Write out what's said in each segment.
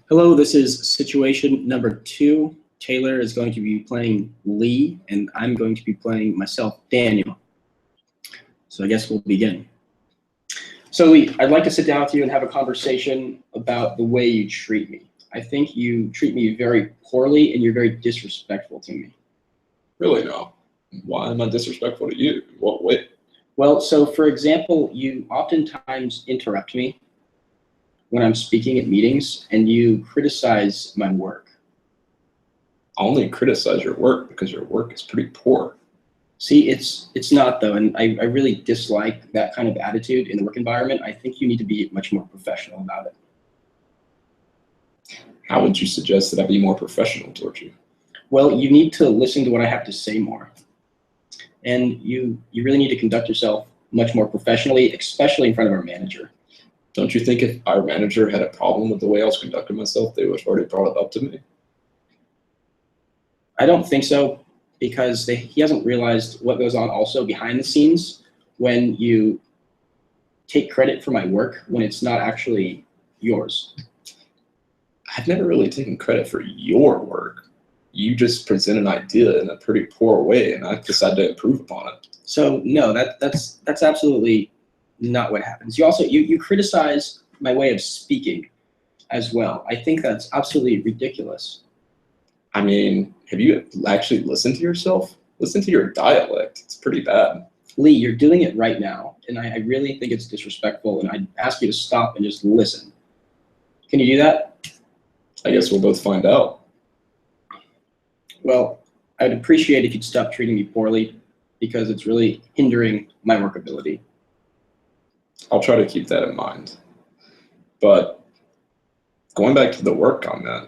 Hello, this is situation number 2. Taylor is going to be playing Lee, and I'm going to be playing myself, Daniel. So I guess we'll begin. So Lee, I'd like to sit down with you and have a conversation about the way you treat me. I think you treat me very poorly, and you're very disrespectful to me. Really, no. Why am I disrespectful to you? What way? Well, so for example, you oftentimes interrupt me when I'm speaking at meetings, and you criticize my work. I only criticize your work because your work is pretty poor. See, it's not though, and I really dislike that kind of attitude in the work environment. I think you need to be much more professional about it. How would you suggest that I be more professional towards you? Well, you need to listen to what I have to say more. And you really need to conduct yourself much more professionally, especially in front of our manager. Don't you think if our manager had a problem with the way I was conducting myself, they would have already brought it up to me? I don't think so, because he hasn't realized what goes on also behind the scenes when you take credit for my work when it's not actually yours. I've never really taken credit for your work. You just present an idea in a pretty poor way, and I decided to improve upon it. So no, that's absolutely not what happens. You also you criticize my way of speaking as well. I think that's absolutely ridiculous. I mean, have you actually listened to yourself? Listen to your dialect. It's pretty bad. Lee, you're doing it right now, and I really think it's disrespectful, and I'd ask you to stop and just listen. Can you do that? I guess we'll both find out. Well, I'd appreciate if you'd stop treating me poorly, because it's really hindering my work ability. I'll try to keep that in mind. But going back to the work comment,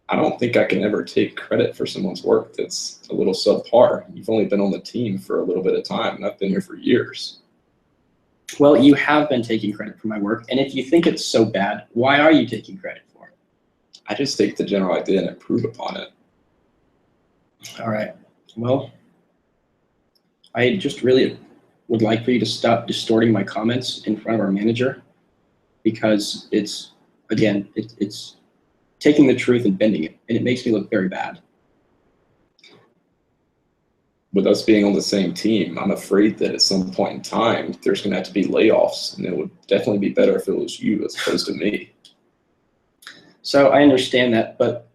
I don't think I can ever take credit for someone's work that's a little subpar. You've only been on the team for a little bit of time, and I've been here for years. Well, you have been taking credit for my work, and if you think it's so bad, why are you taking credit for it? I just take the general idea and improve upon it. All right. Well, I just really would like for you to stop distorting my comments in front of our manager, because it's taking the truth and bending it, and it makes me look very bad. With us being on the same team, I'm afraid that at some point in time, there's going to have to be layoffs, and it would definitely be better if it was you as opposed to me. So I understand that, but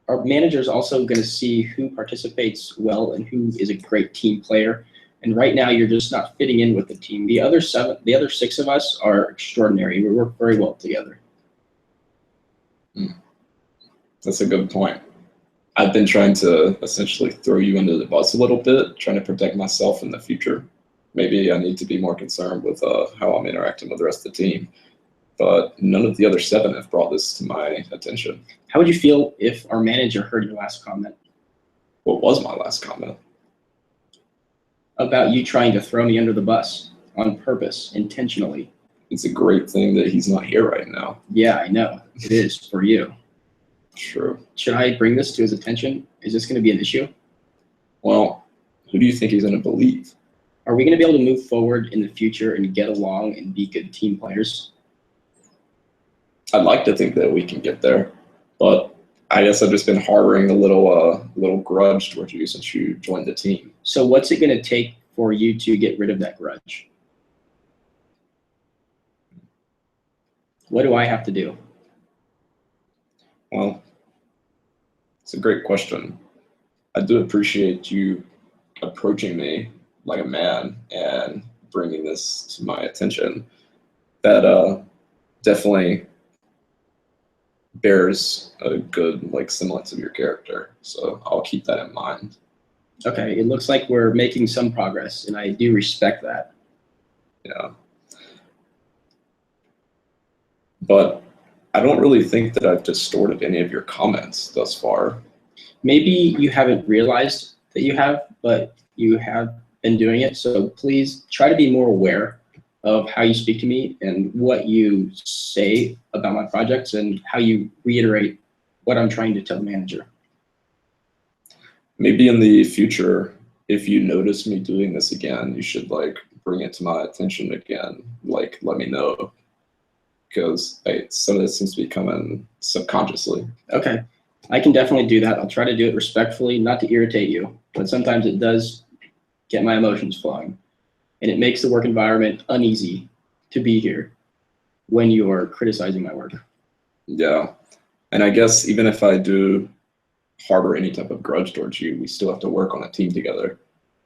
our manager is also going to see who participates well and who is a great team player. And right now, you're just not fitting in with the team. The other 6 of us are extraordinary. We work very well together. That's a good point. I've been trying to essentially throw you under the bus a little bit, trying to protect myself in the future. Maybe I need to be more concerned with how I'm interacting with the rest of the team. But none of the other 7 have brought this to my attention. How would you feel if our manager heard your last comment? What was my last comment? About you trying to throw me under the bus on purpose, intentionally. It's a great thing that he's not here right now. Yeah, I know. It is for you. True. Should I bring this to his attention? Is this going to be an issue? Well, who do you think he's going to believe? Are we going to be able to move forward in the future and get along and be good team players? I'd like to think that we can get there, but I guess I've just been harboring a little grudge towards you since you joined the team. So what's it going to take for you to get rid of that grudge? What do I have to do? Well, it's a great question. I do appreciate you approaching me like a man and bringing this to my attention. That definitely bears a good semblance of your character. So I'll keep that in mind. Okay, it looks like we're making some progress, and I do respect that. Yeah. But I don't really think that I've distorted any of your comments thus far. Maybe you haven't realized that you have, but you have been doing it. So please try to be more aware of how you speak to me and what you say about my projects and how you reiterate what I'm trying to tell the manager. Maybe in the future, if you notice me doing this again, you should bring it to my attention again. Let me know. because some of this seems to be coming subconsciously. Okay, I can definitely do that. I'll try to do it respectfully, not to irritate you, but sometimes it does get my emotions flowing, and it makes the work environment uneasy to be here when you are criticizing my work. Yeah, and I guess even if I do harbor any type of grudge towards you, we still have to work on a team together,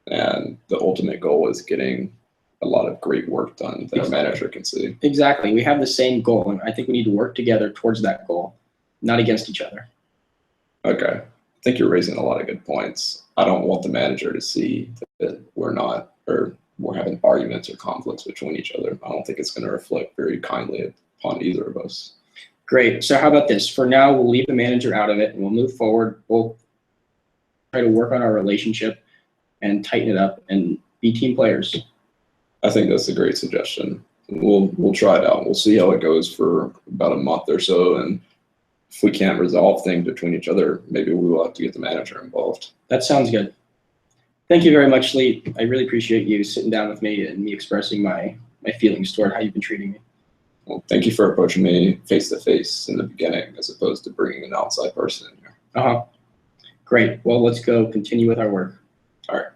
and the ultimate goal is getting a lot of great work done that our manager can see. Exactly. We have the same goal, and I think we need to work together towards that goal, not against each other. Okay. I think you're raising a lot of good points. I don't want the manager to see that we're having arguments or conflicts between each other. I don't think it's going to reflect very kindly upon either of us. Great. So how about this? For now, we'll leave the manager out of it, and we'll move forward. We'll try to work on our relationship and tighten it up and be team players. I think that's a great suggestion. We'll try it out. We'll see how it goes for about a month or so, and if we can't resolve things between each other, maybe we will have to get the manager involved. That sounds good. Thank you very much, Lee. I really appreciate you sitting down with me and me expressing my feelings toward how you've been treating me. Well, thank you for approaching me face to face in the beginning, as opposed to bringing an outside person in here. Great. Well, let's go continue with our work. All right.